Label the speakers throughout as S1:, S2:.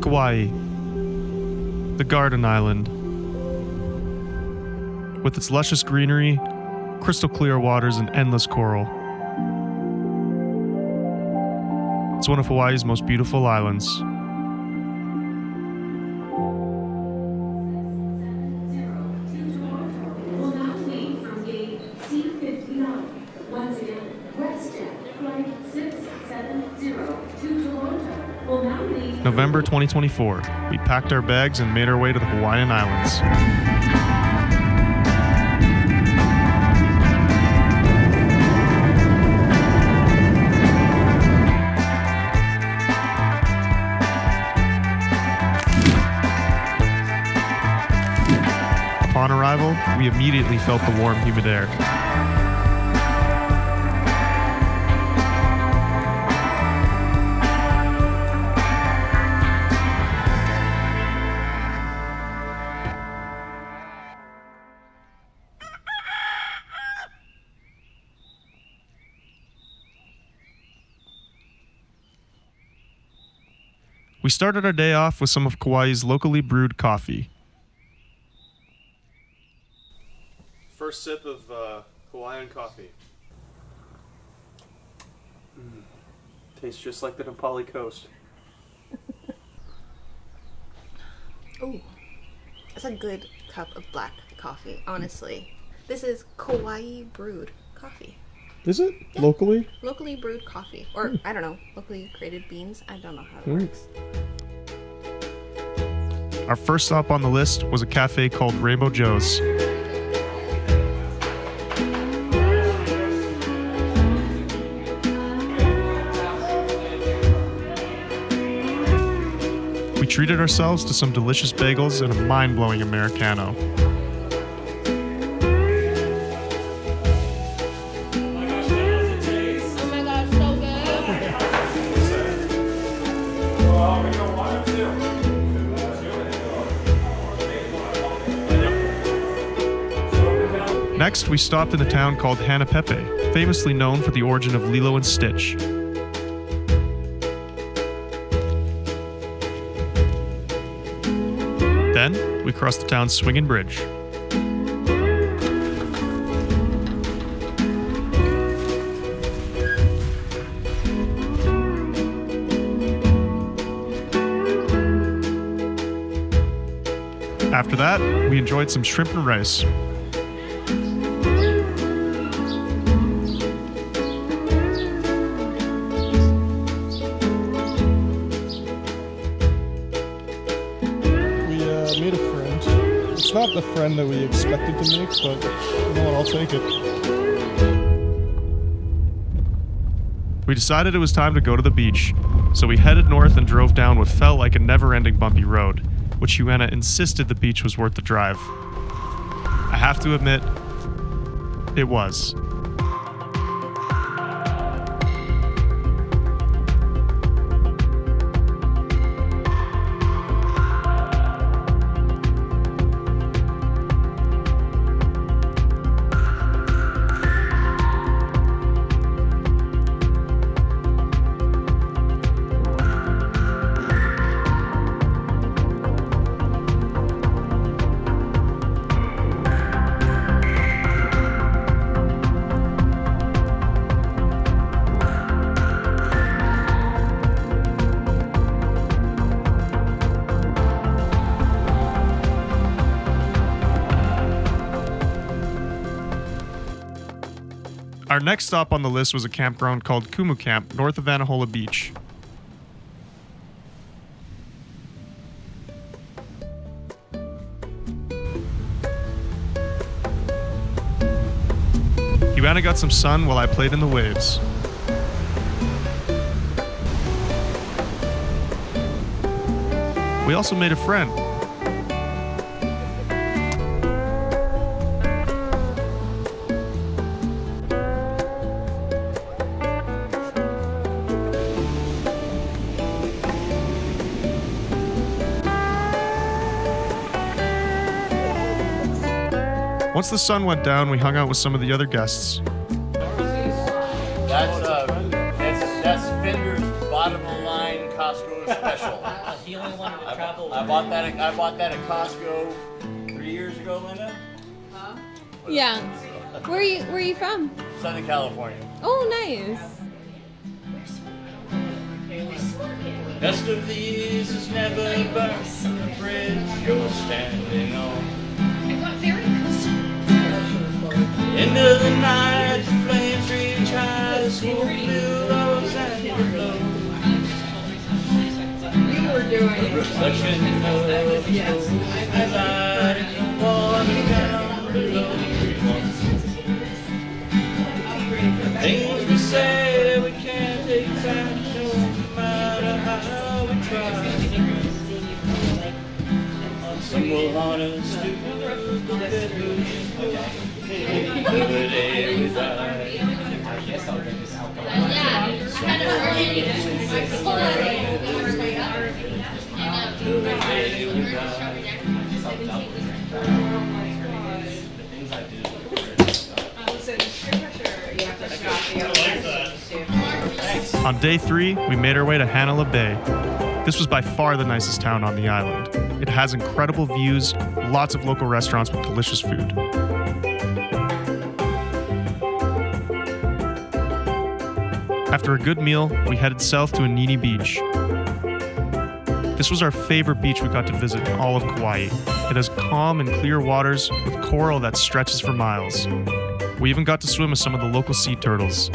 S1: Kauai, the Garden Island. With its luscious greenery, crystal clear waters, and endless coral. It's one of Hawaii's most beautiful islands. November 2024, we packed our bags and made our way to the Hawaiian Islands. Upon arrival, we immediately felt the warm, humid air. We started our day off with some of Kauai's locally brewed coffee. First sip of Hawaiian coffee. Tastes just like the Nepali coast.
S2: Ooh, it's a good cup of black coffee, honestly. This is Kauai brewed coffee.
S1: Is it?
S2: Yeah.
S1: Locally?
S2: Locally brewed coffee. Or, I don't know, locally created beans. I don't know how it works.
S1: Our first stop on the list was a cafe called Rainbow Joe's. We treated ourselves to some delicious bagels and a mind-blowing Americano. Next, we stopped in a town called Hanapepe, famously known for the origin of Lilo and Stitch. Then, we crossed the town's swinging bridge. After that, we enjoyed some shrimp and rice.
S3: Made a friend. It's not the friend that we expected to make, but you know what, I'll take it.
S1: We decided it was time to go to the beach, so we headed north and drove down what felt like a never-ending bumpy road, which Huana insisted the beach was worth the drive. I have to admit, it was. Our next stop on the list was a campground called Kumu Camp, north of Anahola Beach. Huana got some sun while I played in the waves. We also made a friend. Once the sun went down, we hung out with some of the other guests.
S4: That's Fender's bottom of the line Costco special.
S5: He only wanted to travel.
S4: I bought that at Costco 3 years ago, Linda.
S6: Yeah. Where are you from?
S4: Southern California.
S6: Oh, nice.
S4: Best of these is never burned from the bridge you're standing on. Into the night, the flames reach high, the smoke billows and flow. Reflection of the light in the water down below. Things we say we can't take back, no matter how we try. Some will haunt us to the day we die.
S1: On day 3, we made our way to Hanalei Bay. This was by far the nicest town on the island. It has incredible views, lots of local restaurants with delicious food. After a good meal, we headed south to Hanalei Beach. This was our favorite beach we got to visit in all of Kauai. It has calm and clear waters with coral that stretches for miles. We even got to swim with some of the local sea turtles.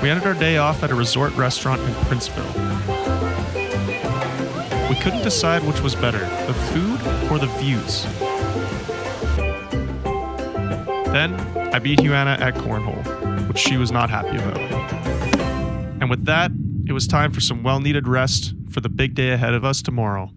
S1: We ended our day off at a resort restaurant in Princeville. We couldn't decide which was better, the food or the views. Then, I beat Huana at cornhole, which she was not happy about. And with that, it was time for some well-needed rest for the big day ahead of us tomorrow.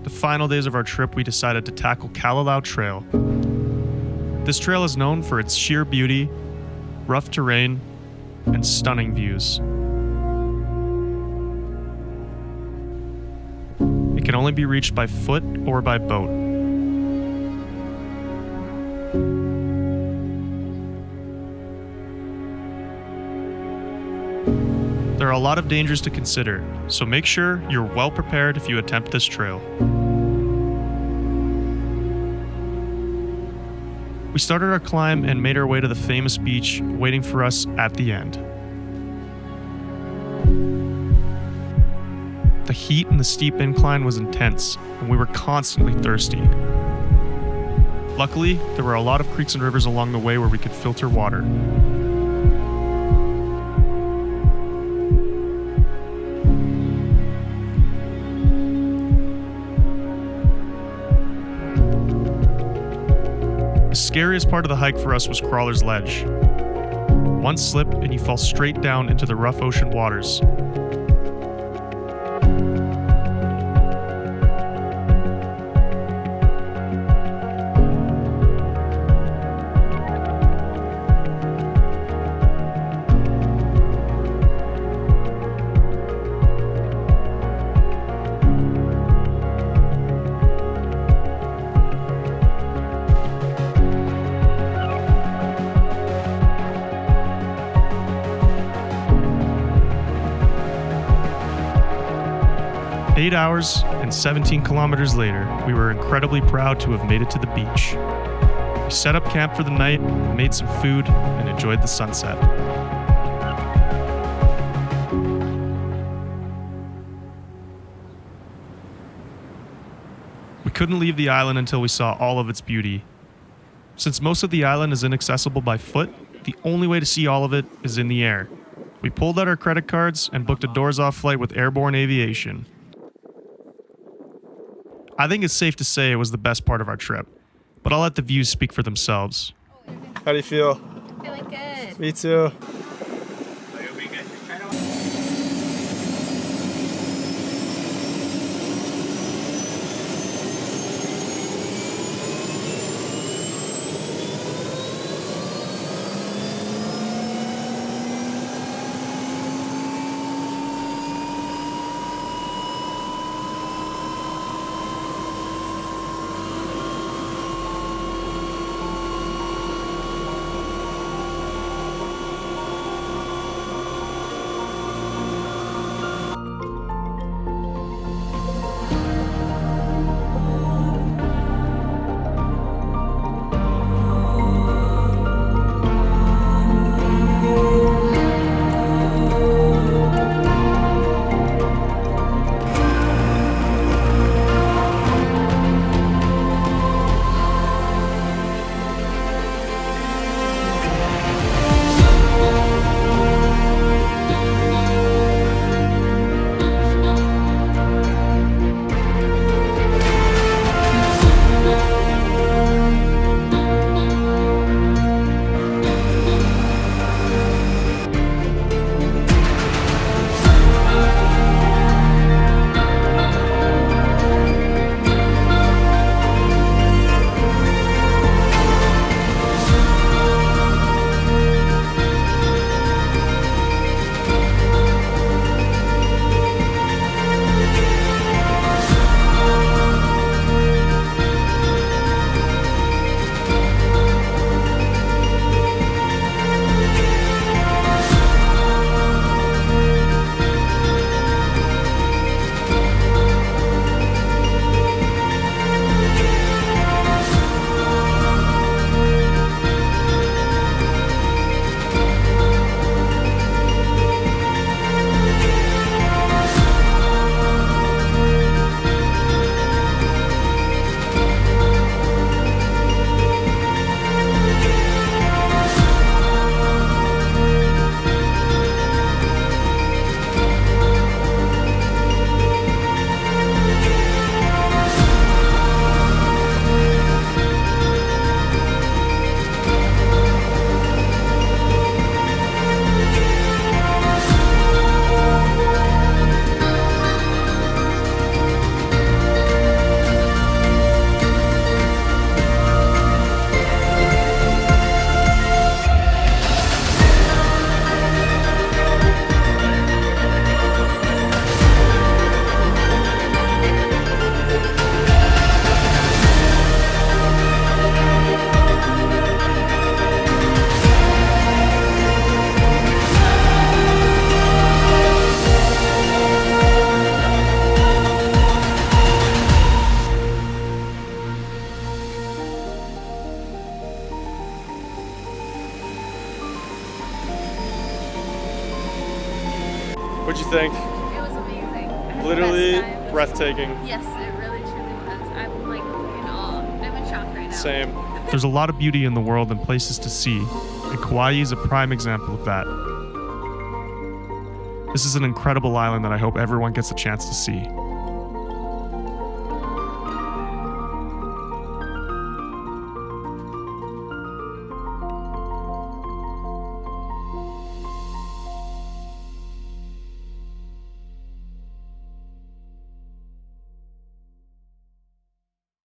S1: The final days of our trip, we decided to tackle Kalalau Trail. This trail is known for its sheer beauty, rough terrain, and stunning views. It can only be reached by foot or by boat. There are a lot of dangers to consider, so make sure you're well prepared if you attempt this trail. We started our climb and made our way to the famous beach waiting for us at the end. The heat and the steep incline was intense, and we were constantly thirsty. Luckily, there were a lot of creeks and rivers along the way where we could filter water. The scariest part of the hike for us was Crawler's Ledge. One slip and you fall straight down into the rough ocean waters. Eight hours and 17 kilometers later, we were incredibly proud to have made it to the beach. We set up camp for the night, made some food, and enjoyed the sunset. We couldn't leave the island until we saw all of its beauty. Since most of the island is inaccessible by foot, the only way to see all of it is in the air. We pulled out our credit cards and booked a doors-off flight with Airborne Aviation. I think it's safe to say it was the best part of our trip, but I'll let the views speak for themselves.
S3: How do you feel?
S2: Feeling good.
S3: Me too.
S1: What'd you think?
S7: It was amazing. I had the
S1: Literally
S7: best time.
S1: breathtaking.
S7: Yes, it really truly was. I'm like in awe. I'm in shock right now.
S1: Same. There's a lot of beauty in the world and places to see, and Kauai is a prime example of that. This is an incredible island that I hope everyone gets a chance to see.